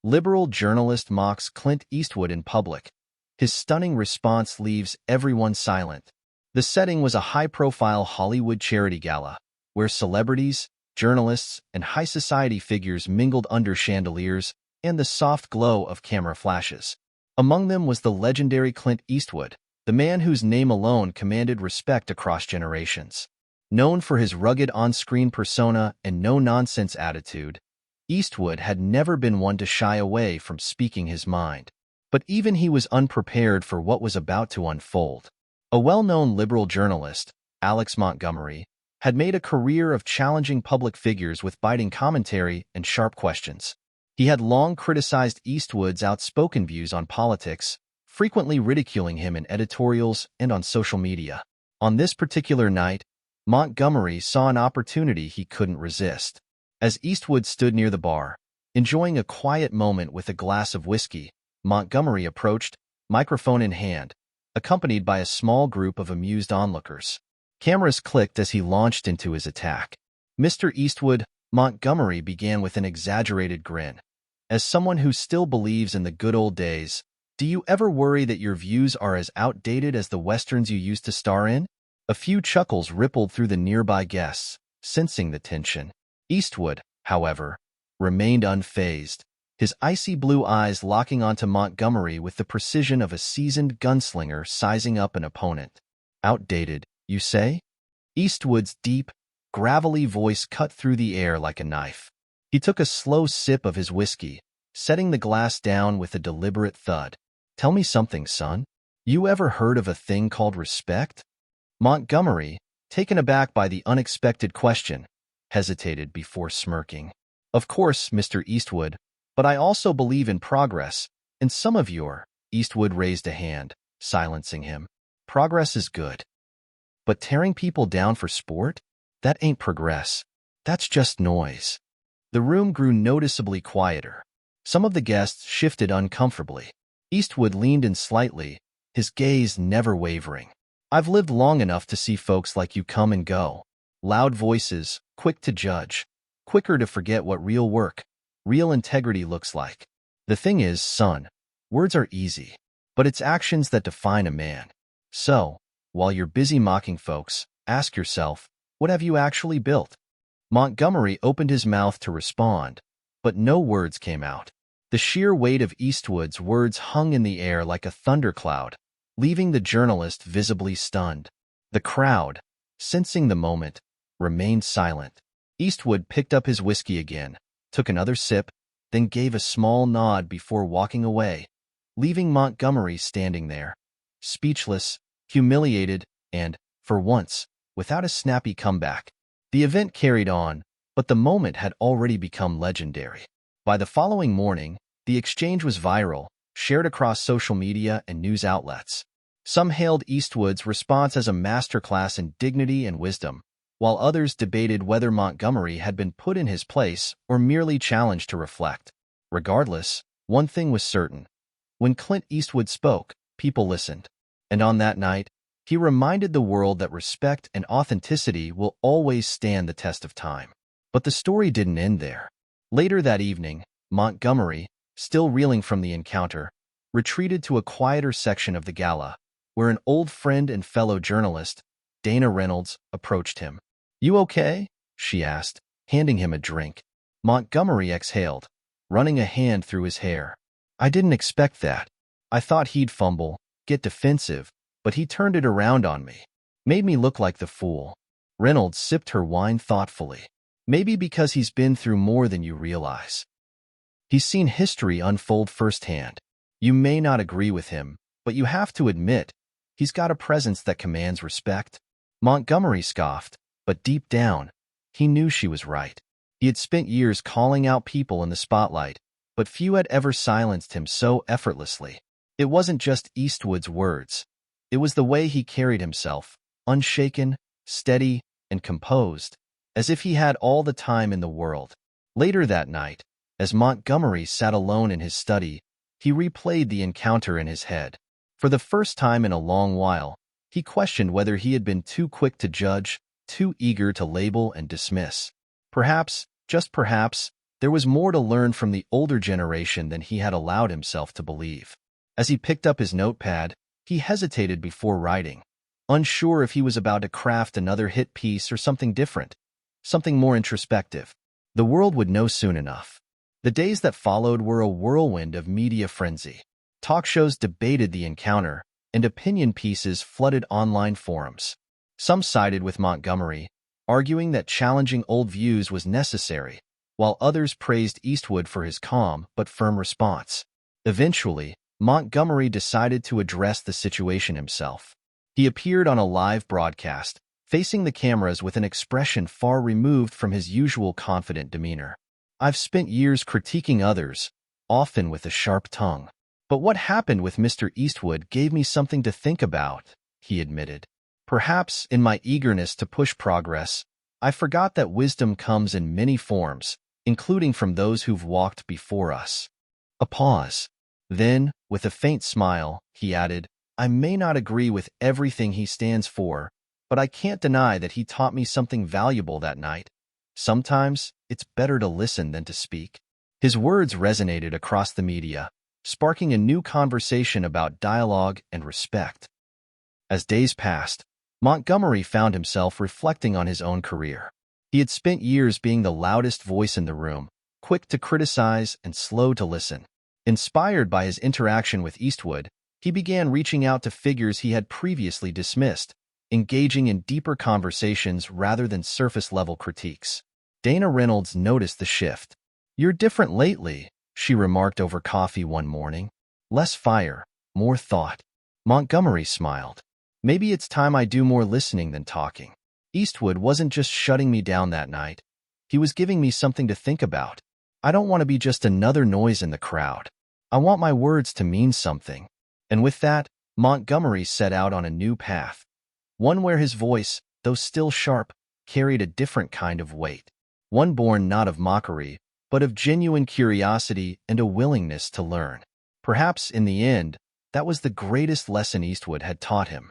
Liberal journalist mocks Clint Eastwood in public. His stunning response leaves everyone silent. The setting was a high-profile Hollywood charity gala, where celebrities, journalists, and high society figures mingled under chandeliers and the soft glow of camera flashes. Among them was the legendary Clint Eastwood, the man whose name alone commanded respect across generations. Known for his rugged on-screen persona and no-nonsense attitude, Eastwood had never been one to shy away from speaking his mind. But even he was unprepared for what was about to unfold. A well-known liberal journalist, Alex Montgomery, had made a career of challenging public figures with biting commentary and sharp questions. He had long criticized Eastwood's outspoken views on politics, frequently ridiculing him in editorials and on social media. On this particular night, Montgomery saw an opportunity he couldn't resist. As Eastwood stood near the bar, enjoying a quiet moment with a glass of whiskey, Montgomery approached, microphone in hand, accompanied by a small group of amused onlookers. Cameras clicked as he launched into his attack. "Mr. Eastwood," Montgomery began with an exaggerated grin. "As someone who still believes in the good old days, do you ever worry that your views are as outdated as the westerns you used to star in?" A few chuckles rippled through the nearby guests, sensing the tension. Eastwood, however, remained unfazed, his icy blue eyes locking onto Montgomery with the precision of a seasoned gunslinger sizing up an opponent. "Outdated, you say?" Eastwood's deep, gravelly voice cut through the air like a knife. He took a slow sip of his whiskey, setting the glass down with a deliberate thud. "Tell me something, son. You ever heard of a thing called respect?" Montgomery, taken aback by the unexpected question, hesitated before smirking. "Of course, Mr. Eastwood, but I also believe in progress, and some of your—" Eastwood raised a hand, silencing him. "Progress is good. But tearing people down for sport? That ain't progress. That's just noise." The room grew noticeably quieter. Some of the guests shifted uncomfortably. Eastwood leaned in slightly, his gaze never wavering. "I've lived long enough to see folks like you come and go. Loud voices, quick to judge, quicker to forget what real work, real integrity looks like. The thing is, son, words are easy, but it's actions that define a man. So, while you're busy mocking folks, ask yourself, what have you actually built?" Montgomery opened his mouth to respond, but no words came out. The sheer weight of Eastwood's words hung in the air like a thundercloud, leaving the journalist visibly stunned. The crowd, sensing the moment, remained silent. Eastwood picked up his whiskey again, took another sip, then gave a small nod before walking away, leaving Montgomery standing there, speechless, humiliated, and, for once, without a snappy comeback. The event carried on, but the moment had already become legendary. By the following morning, the exchange was viral, shared across social media and news outlets. Some hailed Eastwood's response as a masterclass in dignity and wisdom, while others debated whether Montgomery had been put in his place or merely challenged to reflect. Regardless, one thing was certain. When Clint Eastwood spoke, people listened. And on that night, he reminded the world that respect and authenticity will always stand the test of time. But the story didn't end there. Later that evening, Montgomery, still reeling from the encounter, retreated to a quieter section of the gala, where an old friend and fellow journalist, Dana Reynolds, approached him. "You okay?" she asked, handing him a drink. Montgomery exhaled, running a hand through his hair. "I didn't expect that. I thought he'd fumble, get defensive, but he turned it around on me. Made me look like the fool." Reynolds sipped her wine thoughtfully. "Maybe because he's been through more than you realize. He's seen history unfold firsthand. You may not agree with him, but you have to admit, he's got a presence that commands respect." Montgomery scoffed, but deep down, he knew she was right. He had spent years calling out people in the spotlight, but few had ever silenced him so effortlessly. It wasn't just Eastwood's words. It was the way he carried himself, unshaken, steady, and composed, as if he had all the time in the world. Later that night, as Montgomery sat alone in his study, he replayed the encounter in his head. For the first time in a long while, he questioned whether he had been too quick to judge, too eager to label and dismiss. Perhaps, just perhaps, There was more to learn from the older generation than he had allowed himself to believe. As he picked up his notepad, he hesitated before writing, unsure if he was about to craft another hit piece or something different, something more introspective. The world would know soon enough. The days that followed were a whirlwind of media frenzy. Talk shows debated the encounter, and opinion pieces flooded online forums. Some sided with Montgomery, arguing that challenging old views was necessary, while others praised Eastwood for his calm but firm response. Eventually, Montgomery decided to address the situation himself. He appeared on a live broadcast, facing the cameras with an expression far removed from his usual confident demeanor. "I've spent years critiquing others, often with a sharp tongue. But what happened with Mr. Eastwood gave me something to think about," he admitted. "Perhaps, in my eagerness to push progress, I forgot that wisdom comes in many forms, including from those who've walked before us." A pause. Then, with a faint smile, he added, "I may not agree with everything he stands for, but I can't deny that he taught me something valuable that night. Sometimes, it's better to listen than to speak." His words resonated across the media, sparking a new conversation about dialogue and respect. As days passed, Montgomery found himself reflecting on his own career. He had spent years being the loudest voice in the room, quick to criticize and slow to listen. Inspired by his interaction with Eastwood, he began reaching out to figures he had previously dismissed, engaging in deeper conversations rather than surface-level critiques. Dana Reynolds noticed the shift. "You're different lately," she remarked over coffee one morning. "Less fire, more thought." Montgomery smiled. "Maybe it's time I do more listening than talking." Eastwood wasn't just shutting me down that night. He was giving me something to think about. I don't want to be just another noise in the crowd. I want my words to mean something. And with that, Montgomery set out on a new path. One where his voice, though still sharp, carried a different kind of weight. One born not of mockery, but of genuine curiosity and a willingness to learn. Perhaps, in the end, that was the greatest lesson Eastwood had taught him.